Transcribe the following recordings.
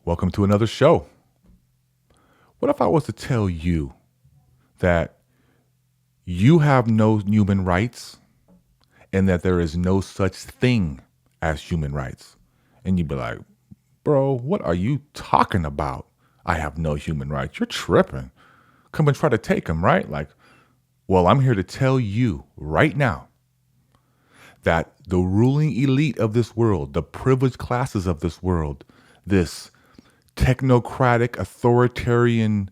Welcome to another show. What if I was to tell you that you have no human rights and that there is no such thing as human rights? And you'd be like, bro, what are you talking about? I have no human rights. You're tripping. Come and try to take them, right? Well, I'm here to tell you right now that the ruling elite of this world, the privileged classes of this world, this technocratic, authoritarian,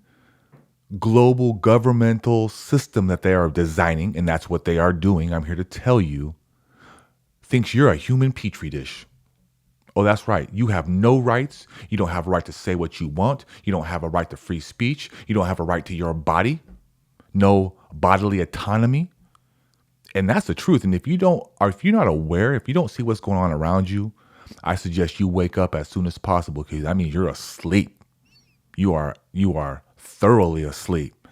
global governmental system that they are designing, and that's what they are doing, I'm here to tell you, thinks you're a human petri dish. Oh, that's right. You have no rights. You don't have a right to say what you want. You don't have a right to free speech. You don't have a right to your body. No bodily autonomy. And that's the truth. And if you're not aware, if you don't see what's going on around you, I suggest you wake up as soon as possible, because that means you're asleep. You are thoroughly asleep.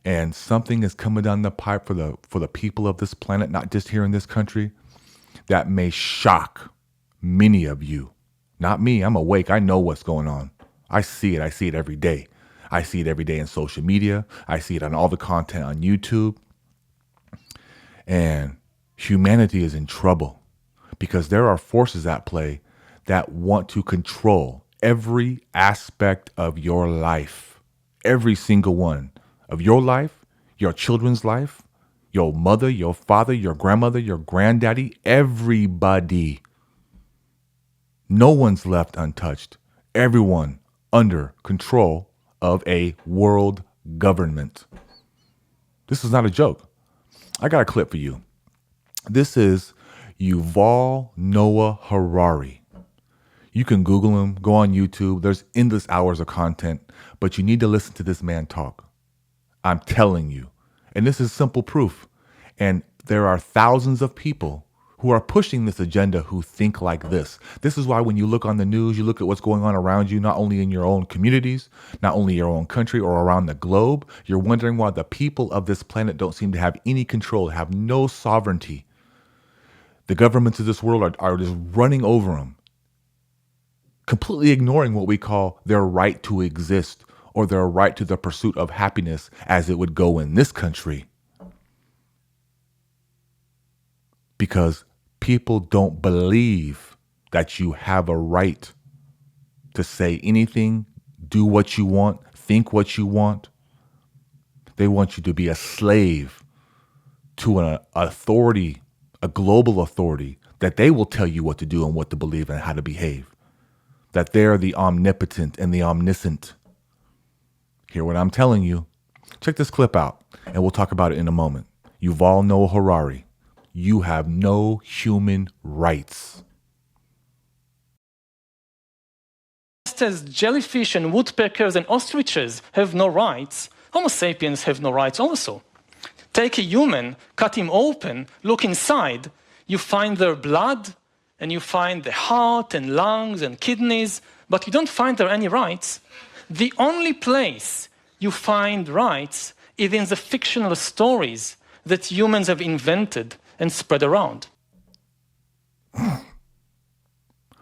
And something is coming down the pipe for the people of this planet, not just here in this country, that may shock many of you. Not me. I'm awake. I know what's going on. I see it. I see it every day. I see it every day in social media. I see it on all the content on YouTube. And humanity is in trouble because there are forces at play that want to control every aspect of your life, every single one of your life, your children's life, your mother, your father, your grandmother, your granddaddy, everybody. No one's left untouched. Everyone under control of a world government. This is not a joke. I got a clip for you. This is Yuval Noah Harari. You can Google him, go on YouTube. There's endless hours of content, but you need to listen to this man talk. I'm telling you. And this is simple proof. And there are thousands of people who are pushing this agenda who think like this. This is why when you look on the news, you look at what's going on around you, not only in your own communities, not only your own country or around the globe, you're wondering why the people of this planet don't seem to have any control, have no sovereignty. The governments of this world are just running over them, completely ignoring what we call their right to exist or their right to the pursuit of happiness as it would go in this country. Because people don't believe that you have a right to say anything, do what you want, think what you want. They want you to be a slave to an authority, a global authority, that they will tell you what to do and what to believe and how to behave. That they're the omnipotent and the omniscient. Hear what I'm telling you. Check this clip out, and we'll talk about it in a moment. Yuval Noah Harari. You have no human rights. Just as jellyfish and woodpeckers and ostriches have no rights, Homo sapiens have no rights also. Take a human, cut him open, look inside, you find their blood, and you find the heart and lungs and kidneys, but you don't find there any rights. The only place you find rights is in the fictional stories that humans have invented and spread around.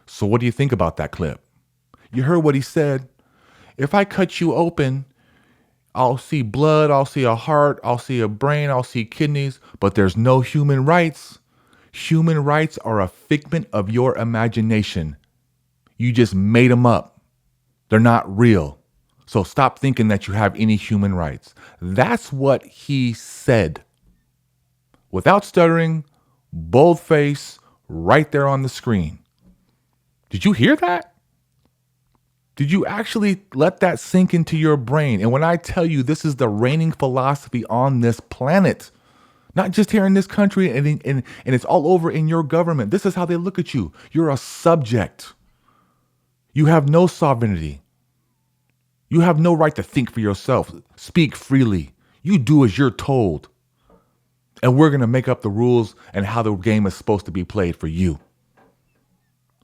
So what do you think about that clip? You heard what he said. If I cut you open, I'll see blood, I'll see a heart, I'll see a brain, I'll see kidneys, but there's no human rights. Human rights are a figment of your imagination. You just made them up. They're not real. So stop thinking that you have any human rights. That's what he said. Without stuttering, bold face, right there on the screen. Did you hear that? Did you actually let that sink into your brain? And when I tell you this is the reigning philosophy on this planet, not just here in this country and it's all over in your government. This is how they look at you. You're a subject. You have no sovereignty. You have no right to think for yourself. Speak freely. You do as you're told. And we're going to make up the rules and how the game is supposed to be played for you.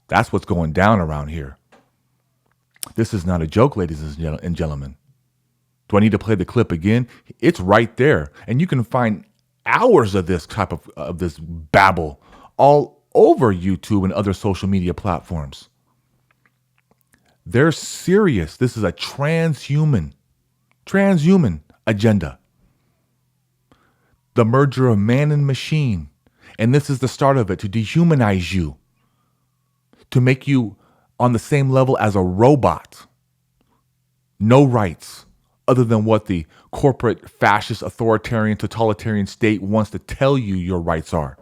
That's what's going down around here. This is not a joke, ladies and gentlemen. Do I need to play the clip again? It's right there. And you can find hours of this type of this babble all over YouTube and other social media platforms. They're serious. This is a transhuman agenda. The merger of man and machine. And this is the start of it, to dehumanize you, to make you on the same level as a robot. No rights other than what the corporate, fascist, authoritarian, totalitarian state wants to tell you your rights are.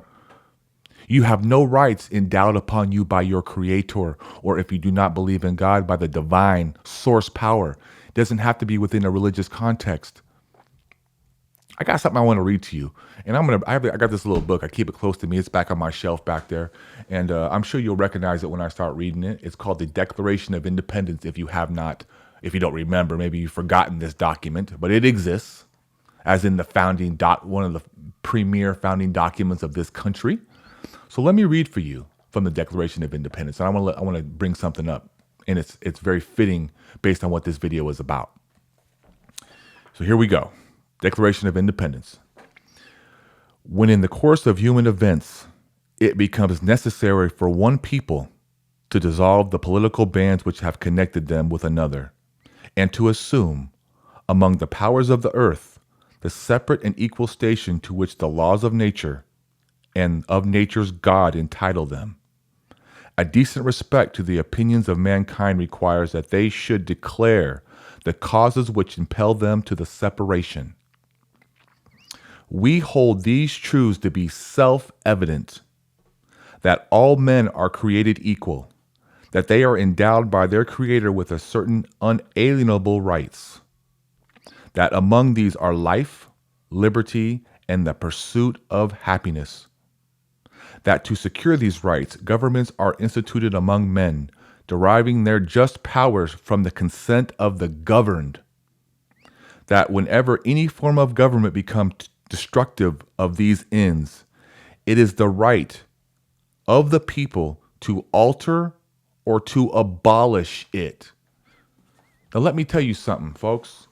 You have no rights endowed upon you by your creator, or if you do not believe in God, by the divine source power. It doesn't have to be within a religious context. I got something I want to read to you, and I got this little book. I keep it close to me. It's back on my shelf back there, and I'm sure you'll recognize it when I start reading it. It's called the Declaration of Independence. If you don't remember, maybe you've forgotten this document, but it exists, as in one of the premier founding documents of this country. So let me read for you from the Declaration of Independence, and I want to bring something up, and it's very fitting based on what this video is about. So here we go. Declaration of Independence. When in the course of human events, it becomes necessary for one people to dissolve the political bands which have connected them with another, and to assume, among the powers of the earth, the separate and equal station to which the laws of nature and of nature's God entitle them. A decent respect to the opinions of mankind requires that they should declare the causes which impel them to the separation. We hold these truths to be self-evident, that all men are created equal, that they are endowed by their Creator with a certain unalienable rights, that among these are life, liberty, and the pursuit of happiness, that to secure these rights, governments are instituted among men, deriving their just powers from the consent of the governed, that whenever any form of government becomes destructive of these ends, it is the right of the people to alter or to abolish it. Now, let me tell you something, folks.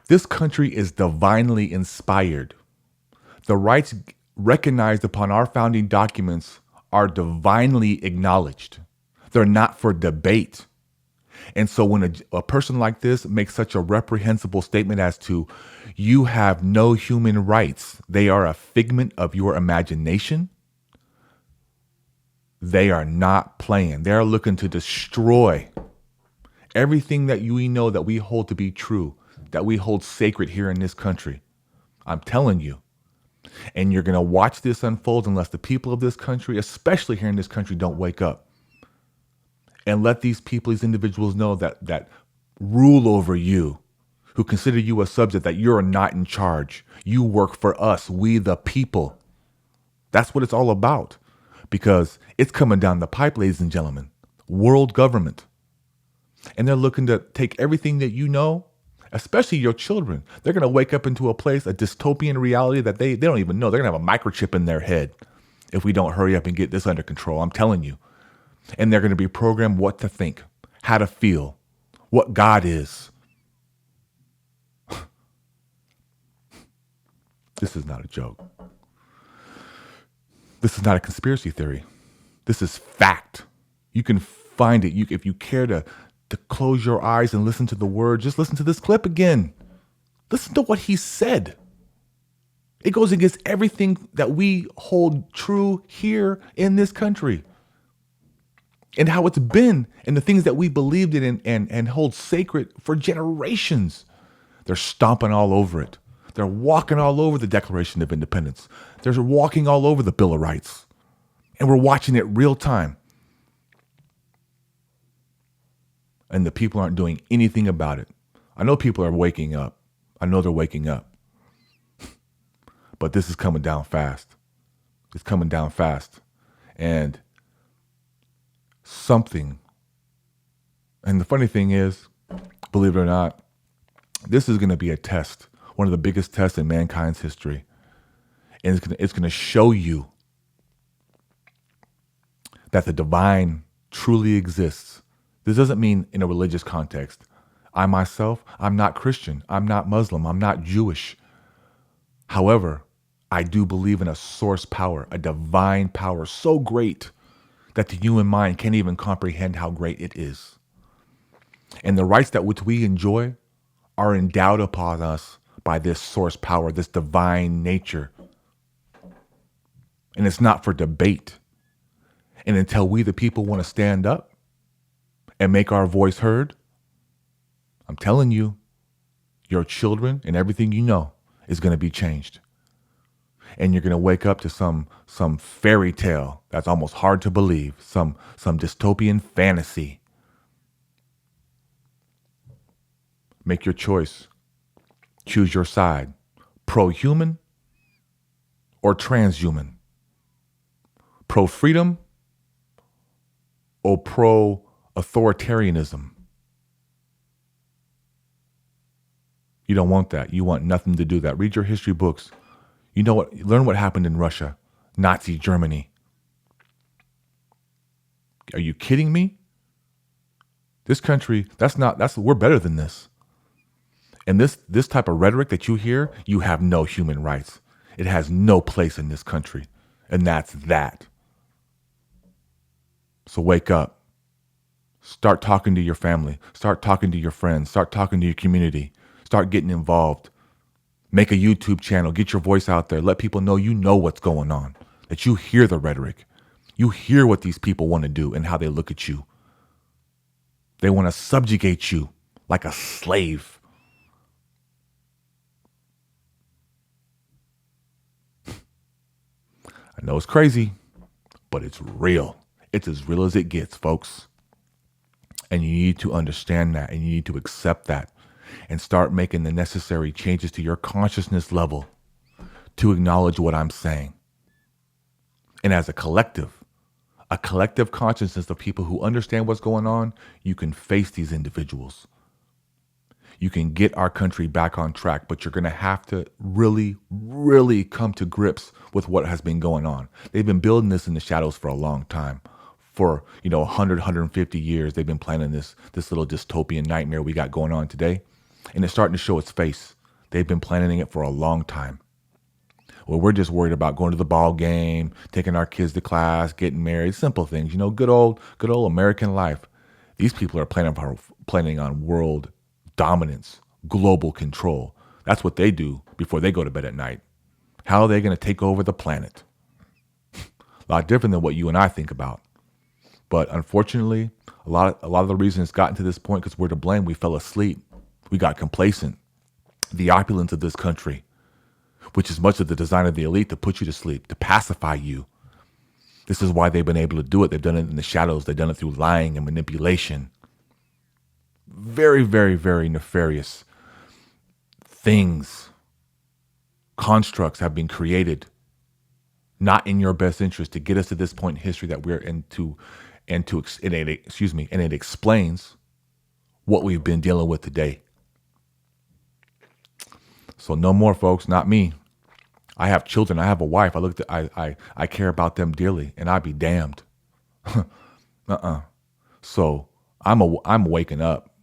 This country is divinely inspired. The rights recognized upon our founding documents are divinely acknowledged. They're not for debate. And so when a person like this makes such a reprehensible statement as to, you have no human rights, they are a figment of your imagination, they are not playing. They're looking to destroy everything that we know that we hold to be true, that we hold sacred here in this country. I'm telling you. And you're going to watch this unfold unless the people of this country, especially here in this country, don't wake up. And let these people, these individuals know that rule over you, who consider you a subject, that you're not in charge. You work for us, we the people. That's what it's all about. Because it's coming down the pipe, ladies and gentlemen. World government. And they're looking to take everything that you know, especially your children. They're going to wake up into a place, a dystopian reality that they don't even know. They're going to have a microchip in their head if we don't hurry up and get this under control. I'm telling you. And they're going to be programmed what to think, how to feel, what God is. This is not a joke. This is not a conspiracy theory. This is fact. You can find it. If you care to close your eyes and listen to the word, just listen to this clip again. Listen to what he said. It goes against everything that we hold true here in this country. And how it's been, and the things that we believed in and hold sacred for generations. They're stomping all over it. They're walking all over the Declaration of Independence. They're walking all over the Bill of Rights. And we're watching it real time. And the people aren't doing anything about it. I know people are waking up. I know they're waking up. But this is coming down fast. It's coming down fast. And the funny thing is, believe it or not, this is going to be a test, one of the biggest tests in mankind's history. And it's going to show you that the divine truly exists. This doesn't mean in a religious context. I myself, I'm not Christian. I'm not Muslim. I'm not Jewish. However, I do believe in a source power, a divine power so great that the human mind can't even comprehend how great it is. And the rights that which we enjoy are endowed upon us by this source power, this divine nature. And it's not for debate. And until we, the people, want to stand up and make our voice heard, I'm telling you, your children and everything you know is going to be changed. And you're going to wake up to some fairy tale that's almost hard to believe, some dystopian fantasy. Make your choice. Choose your side. Pro-human or transhuman. Pro-freedom or pro-authoritarianism. You don't want that. You want nothing to do with that. Read your history books. You know what? Learn what happened in Russia, Nazi Germany. Are you kidding me? This country, we're better than this. And this type of rhetoric that you hear, you have no human rights. It has no place in this country. And that's that. So wake up. Start talking to your family. Start talking to your friends. Start talking to your community. Start getting involved. Make a YouTube channel. Get your voice out there. Let people know you know what's going on. That you hear the rhetoric. You hear what these people want to do and how they look at you. They want to subjugate you like a slave. I know it's crazy, but it's real. It's as real as it gets, folks. And you need to understand that, and you need to accept that and start making the necessary changes to your consciousness level to acknowledge what I'm saying. And as a collective consciousness of people who understand what's going on, you can face these individuals. You can get our country back on track, but you're going to have to really, really come to grips with what has been going on. They've been building this in the shadows for a long time. For 100, 150 years, they've been planning this little dystopian nightmare we got going on today. And it's starting to show its face. They've been planning it for a long time. Well, we're just worried about going to the ball game, taking our kids to class, getting married, simple things, good old American life. These people are planning on world dominance, global control. That's what they do before they go to bed at night. How are they going to take over the planet? A lot different than what you and I think about. But unfortunately, a lot of the reason it's gotten to this point because we're to blame. We fell asleep. We got complacent. The opulence of this country, which is much of the design of the elite to put you to sleep, to pacify you. This is why they've been able to do it. They've done it in the shadows. They've done it through lying and manipulation. Very, very, very nefarious things, constructs have been created, not in your best interest, to get us to this point in history that we're into, and it explains what we've been dealing with today. So no more, folks, not me. I have children. I have a wife. I care about them dearly, and I'd be damned. So I'm waking up,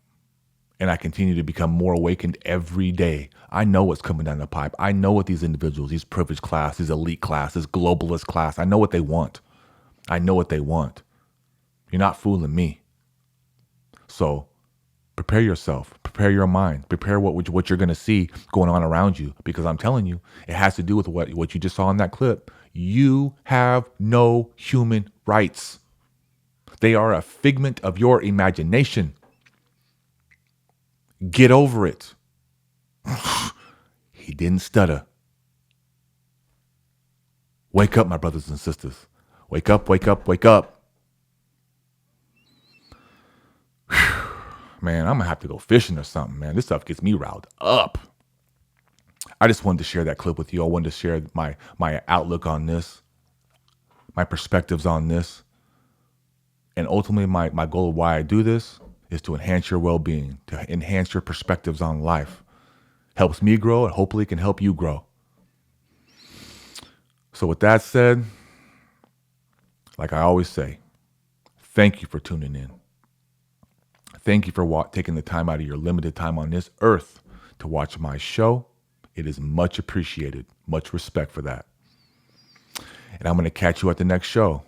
and I continue to become more awakened every day. I know what's coming down the pipe. I know what these individuals, these privileged class, these elite class, this globalist class, I know what they want. I know what they want. You're not fooling me. So prepare yourself, prepare your mind, prepare what you're going to see going on around you, because I'm telling you, it has to do with what you just saw in that clip. You have no human rights. They are a figment of your imagination. Get over it. He didn't stutter. Wake up, my brothers and sisters. Wake up, wake up, wake up. Man, I'm going to have to go fishing or something, man. This stuff gets me riled up. I just wanted to share that clip with you. I wanted to share my outlook on this, my perspectives on this. And ultimately, my goal of why I do this is to enhance your well-being, to enhance your perspectives on life. Helps me grow, and hopefully can help you grow. So with that said, like I always say, thank you for tuning in. Thank you for taking the time out of your limited time on this earth to watch my show. It is much appreciated. Much respect for that. And I'm going to catch you at the next show.